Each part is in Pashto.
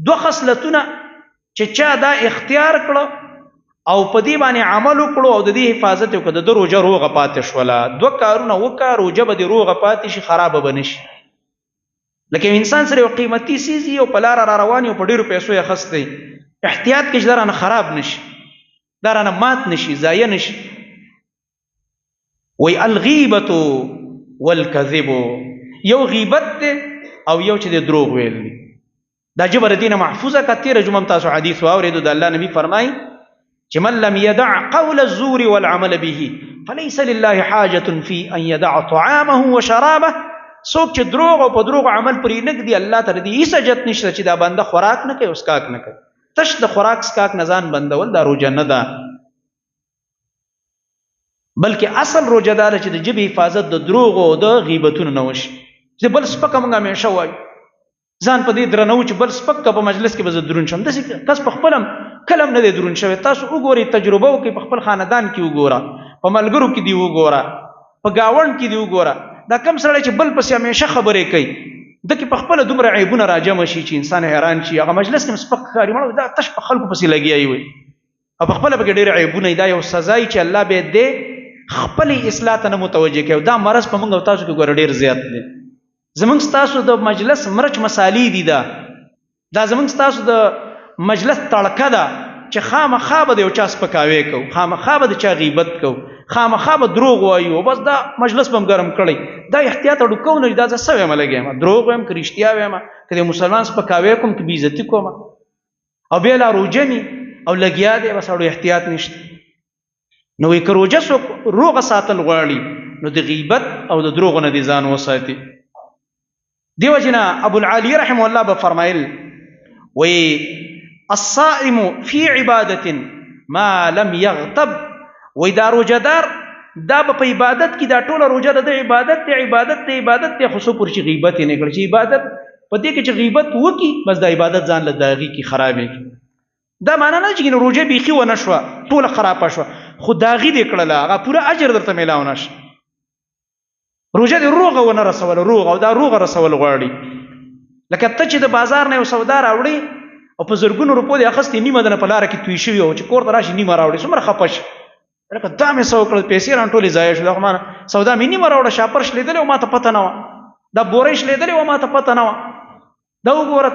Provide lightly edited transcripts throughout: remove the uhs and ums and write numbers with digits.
دوه خصلتونه چې چا دا اختیار کړو او په دې باندې عمل وکړو او د دې حفاظت وکړو د روزه روغه پاتې شوله. دوه کارونه وکړه روزه به دې روغه پاتې شي، خرابه به نه شي. لکه انسان سره یو قیمتي څیز یو په لاره را روان یو په ډېرو پیسو یې اخیستی، احتیاط کې چې دا رانه خراب نه شي، دا رانه مات نه شي، ضایع نه شي. وی الغیبة والکذب، یو غیبت دی او یو چې د دروغ ویل دی. دا جبر دینه محفوظه که تیره جمعه تاسو حدیث واورېدو د الله نبی فرمایي چې من لم يدع قول الزور والعمل به فليس لله حاجة في ان يدع طعامه وشرابه. څوک چې دروغ او په دروغ عمل پرې نه ږدي الله ته دې هېڅ حاجت نشته چې دا بنده خوراک نه کوي او څښاک نه کوي. تش د خوراک څښاک نه ځان بندول دا روژه نه ده، بلکې اصل روژه دا ده چې د ژبې حفاظت د دروغ او د غیبتونو نه وشي. چې بل سپکه موږ همیشه وایو، ځان په دې درنو چې بل سپک که په مجلس کې به زه دروند شم. داسې کس په خپل هم کله هم نه دی دروند شوی. تاسو وګورئ، تجربه وکړئ، په خپل خاندان کې وګوره، په ملګرو کې دی وګوره، په ګاونډ کې دی وګوره. دا کم سړی چې بل پسې همیشه خبرې کوي دکې په خپله دومره عیبونه راجمع شي چې انسان حیران شي. هغه مجلس کې هم سپک ښکاري، مړه دا تش په خلکو پسې لګیا وي او په خپله پکې ډېر عیبونه. دا یو سزا چې الله به دې خپلې اصلاح ته نه متوجه کوي. دا مرض په موږ او تاسو کې ګوره ډېر زیات دی. زمونږ ستاسو د مجلس مرچ مسالې دي، دا زمونږ ستاسو د مجلس تړکه ده چې خامخا به د یو چا سپکاوی کوو، خامخا به د چا غیبت کوو، خامخا به دروغ وایو، بس دا مجلس به هم ګرم کړی. دا احتیاط اړو کوو نه چې دا زه څه وایم لګیم، دروغ وایم که رښتیا وایم، که د مسلمان سپکاوی کوم که بېعزتي کوم او بیا لا روژه مې او لګیا دی بس اړو احتیاط نشته. نو وایي که روژه څوک روغه ساتل غواړي نو د غیبت او د دروغو نه دې ځان وساتي. دیو جنا ابو العالی رحمه الله به فرمایل وی الصائم فی عبادت ما لم یغتب، وی دا روجدار دا په عبادت کې دا ټوله روجه د عبادت ته عبادت ته عبادت ته خصو پر چې غیبت نه کړي. چې عبادت په دې کې چې غیبت وکي بس د عبادت ځان له داغي کې خرابې. دا معنی نه چې روجه بیخي ونه شوه ټوله خرابه شوه، خو داغي دې کړله هغه پوره اجر درته میلاو نشه. روژه دې روغه ونه رسول، روغه او دا روغه رسول غواړي. لکه ته چې د بازار نه یو سودا راوړي او په زرګونو روپو دې اخیستې، نیمه دنه په لاره کې توی شوي او چې کور ته راشي نیمه راوړي، څومره خفه شي. لکه دا مې څه وکړل، پیسې رانه ټولې ضایع شو، ما سودا مې نیمه راوړه، شاپر شلېدلی او ما ته پته نه وه، دا بورۍ شلېدلی او ما ته پته نه وه. دا وګوره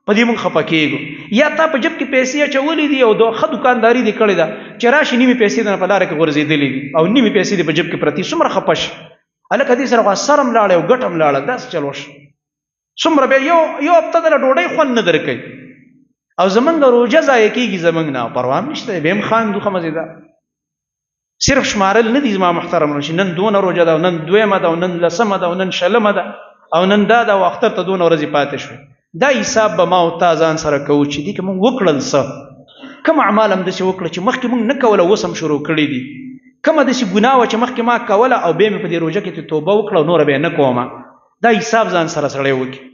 په دې موږ خفه کېږو. یا تا په جب کې پیسې اچولې دي او د ښه دوکانداري دې کړې ده چې راشي نیمې پیسې دنه په لاره کې غورځېدلې دي او نیمې پیسې دې په جب کې پرتې، څومره خفه شي. هلکه دې سره خو سرم لاړی او ګټم لاړه، داسې چل وشه. څومره بیا یو هفته دله ډوډۍ خوند نه درکوي او زمونږ روژه ضایع کېږي، زمونږ نه پروا هم نشته، بیا هم خاندو ښه مزېدار. صرف شمارل نه دي زما محترم راشي، نن دونه روژه ده او نن دویمه ده او نن لسمه ده او نن شلمه ده او نن دا ده او اختر ته دونه ورځې پاتې شوې. دا حساب به ما او تا ځان سره کوو چې دې کې مونږ وکړل څه، کوم اعمال هم داسې وکړه چې مخکې مونږ نه کوله اوس هم شروع کړي دي، کومه داسې ګناه وه چې مخکې ما کوله او بیا مې په دې روژه کې توبه وکړه او نوره به یې نه کومه. دا حساب ځان سره سړی وکړي.